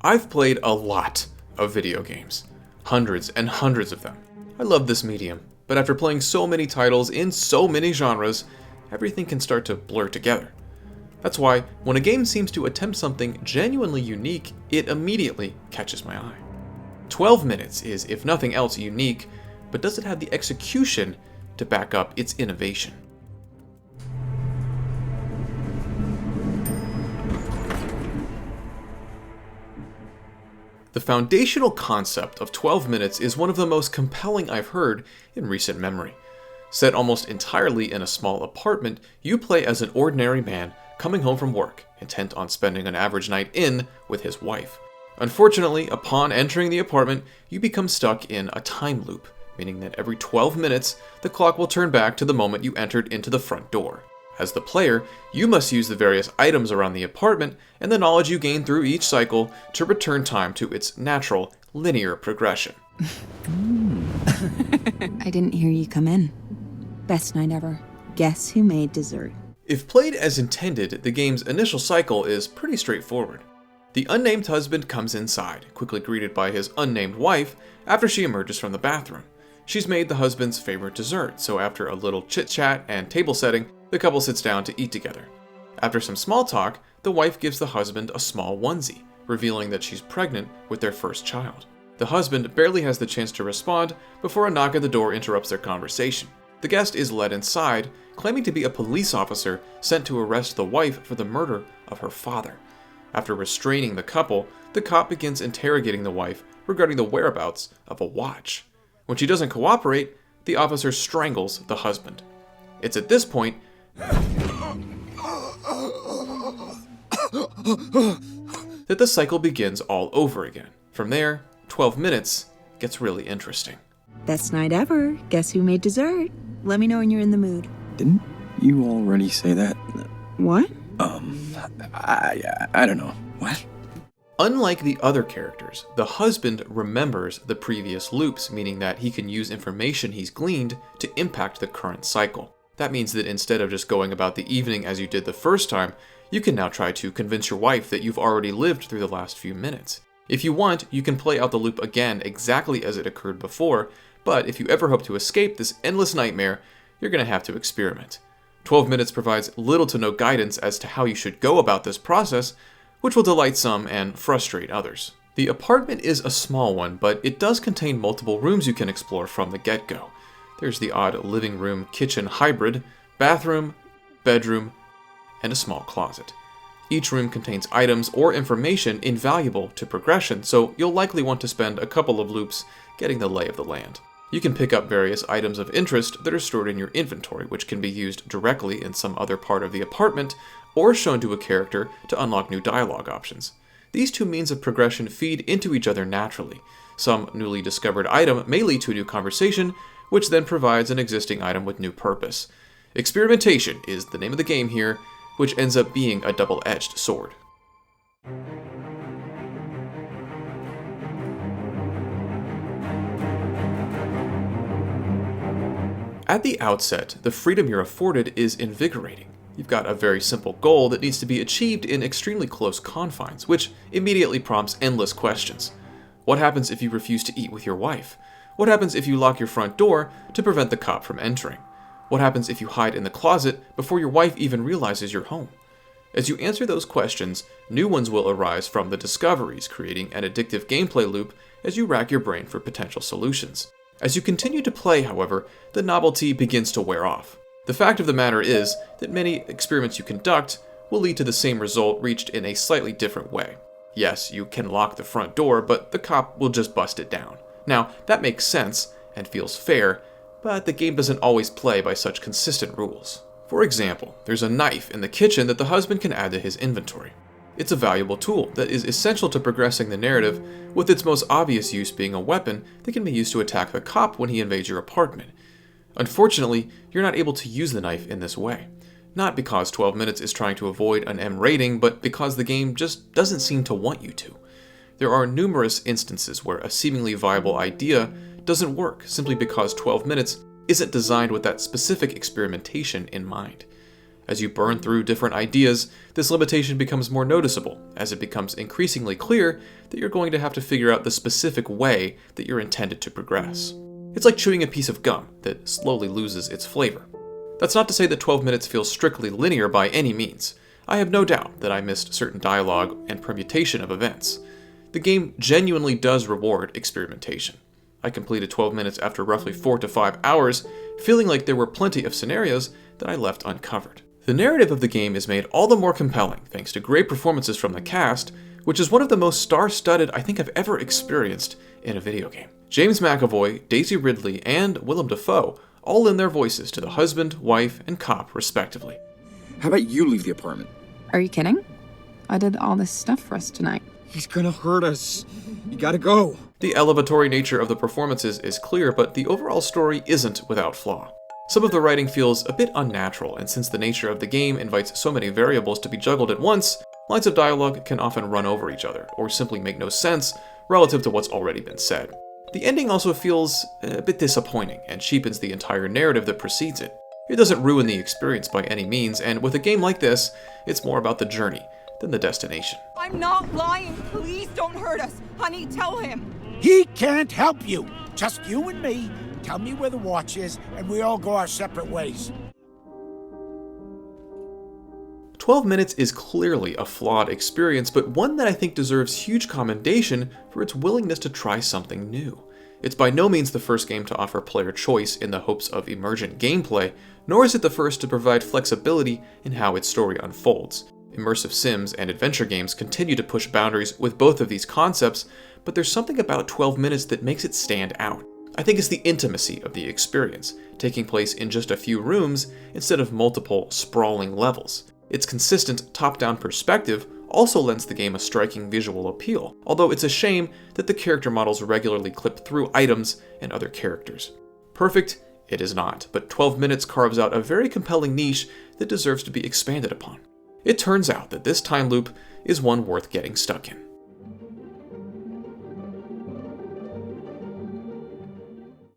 I've played a lot of video games, hundreds and hundreds of them. I love this medium, but after playing so many titles in so many genres, everything can start to blur together. That's why, when a game seems to attempt something genuinely unique, it immediately catches my eye. 12 Minutes is, if nothing else, unique, but does it have the execution to back up its innovation? The foundational concept of 12 Minutes is one of the most compelling I've heard in recent memory. Set almost entirely in a small apartment, you play as an ordinary man coming home from work, intent on spending an average night in with his wife. Unfortunately, upon entering the apartment, you become stuck in a time loop, meaning that every 12 minutes, the clock will turn back to the moment you entered into the front door. As the player, you must use the various items around the apartment and the knowledge you gain through each cycle to return time to its natural, linear progression. I didn't hear you come in. Best night ever. Guess who made dessert? If played as intended, the game's initial cycle is pretty straightforward. The unnamed husband comes inside, quickly greeted by his unnamed wife after she emerges from the bathroom. She's made the husband's favorite dessert, so after a little chit-chat and table setting, the couple sits down to eat together. After some small talk, the wife gives the husband a small onesie, revealing that she's pregnant with their first child. The husband barely has the chance to respond before a knock at the door interrupts their conversation. The guest is led inside, claiming to be a police officer sent to arrest the wife for the murder of her father. After restraining the couple, the cop begins interrogating the wife regarding the whereabouts of a watch. When she doesn't cooperate, the officer strangles the husband. It's at this point that the cycle begins all over again. From there, 12 Minutes gets really interesting. Best night ever. Guess who made dessert? Let me know when you're in the mood. Didn't you already say that? What? I don't know. What? Unlike the other characters, the husband remembers the previous loops, meaning that he can use information he's gleaned to impact the current cycle. That means that instead of just going about the evening as you did the first time, you can now try to convince your wife that you've already lived through the last few minutes. If you want, you can play out the loop again exactly as it occurred before, but if you ever hope to escape this endless nightmare, you're going to have to experiment. 12 Minutes provides little to no guidance as to how you should go about this process, which will delight some and frustrate others. The apartment is a small one, but it does contain multiple rooms you can explore from the get-go. There's the odd living room kitchen hybrid, bathroom, bedroom, and a small closet. Each room contains items or information invaluable to progression, so you'll likely want to spend a couple of loops getting the lay of the land. You can pick up various items of interest that are stored in your inventory, which can be used directly in some other part of the apartment, or shown to a character to unlock new dialogue options. These two means of progression feed into each other naturally. Some newly discovered item may lead to a new conversation, which then provides an existing item with new purpose. Experimentation is the name of the game here, which ends up being a double-edged sword. At the outset, the freedom you're afforded is invigorating. You've got a very simple goal that needs to be achieved in extremely close confines, which immediately prompts endless questions. What happens if you refuse to eat with your wife? What happens if you lock your front door to prevent the cop from entering? What happens if you hide in the closet before your wife even realizes you're home? As you answer those questions, new ones will arise from the discoveries, creating an addictive gameplay loop as you rack your brain for potential solutions. As you continue to play, however, the novelty begins to wear off. The fact of the matter is that many experiments you conduct will lead to the same result reached in a slightly different way. Yes, you can lock the front door, but the cop will just bust it down. Now, that makes sense and feels fair, but the game doesn't always play by such consistent rules. For example, there's a knife in the kitchen that the husband can add to his inventory. It's a valuable tool that is essential to progressing the narrative, with its most obvious use being a weapon that can be used to attack the cop when he invades your apartment. Unfortunately, you're not able to use the knife in this way. Not because 12 Minutes is trying to avoid an M rating, but because the game just doesn't seem to want you to. There are numerous instances where a seemingly viable idea doesn't work simply because 12 Minutes isn't designed with that specific experimentation in mind. As you burn through different ideas, this limitation becomes more noticeable, as it becomes increasingly clear that you're going to have to figure out the specific way that you're intended to progress. It's like chewing a piece of gum that slowly loses its flavor. That's not to say that 12 minutes feels strictly linear by any means. I have no doubt that I missed certain dialogue and permutation of events. The game genuinely does reward experimentation. I completed 12 minutes after roughly 4 to 5 hours, feeling like there were plenty of scenarios that I left uncovered. The narrative of the game is made all the more compelling thanks to great performances from the cast, which is one of the most star-studded I think I've ever experienced in a video game. James McAvoy, Daisy Ridley, and Willem Dafoe all lend their voices to the husband, wife, and cop respectively. How about you leave the apartment? Are you kidding? I did all this stuff for us tonight. He's gonna hurt us. You gotta go. The elevatory nature of the performances is clear, but the overall story isn't without flaw. Some of the writing feels a bit unnatural, and since the nature of the game invites so many variables to be juggled at once, lines of dialogue can often run over each other, or simply make no sense relative to what's already been said. The ending also feels a bit disappointing, and cheapens the entire narrative that precedes it. It doesn't ruin the experience by any means, and with a game like this, it's more about the journey than the destination. I'm not lying. Please don't hurt us. Honey, tell him. He can't help you. Just you and me. Tell me where the watch is, and we all go our separate ways. 12 minutes is clearly a flawed experience, but one that I think deserves huge commendation for its willingness to try something new. It's by no means the first game to offer player choice in the hopes of emergent gameplay, nor is it the first to provide flexibility in how its story unfolds. Immersive sims and adventure games continue to push boundaries with both of these concepts, but there's something about 12 minutes that makes it stand out. I think it's the intimacy of the experience, taking place in just a few rooms instead of multiple, sprawling levels. Its consistent top-down perspective also lends the game a striking visual appeal, although it's a shame that the character models regularly clip through items and other characters. Perfect, it is not, but 12 minutes carves out a very compelling niche that deserves to be expanded upon. It turns out that this time loop is one worth getting stuck in.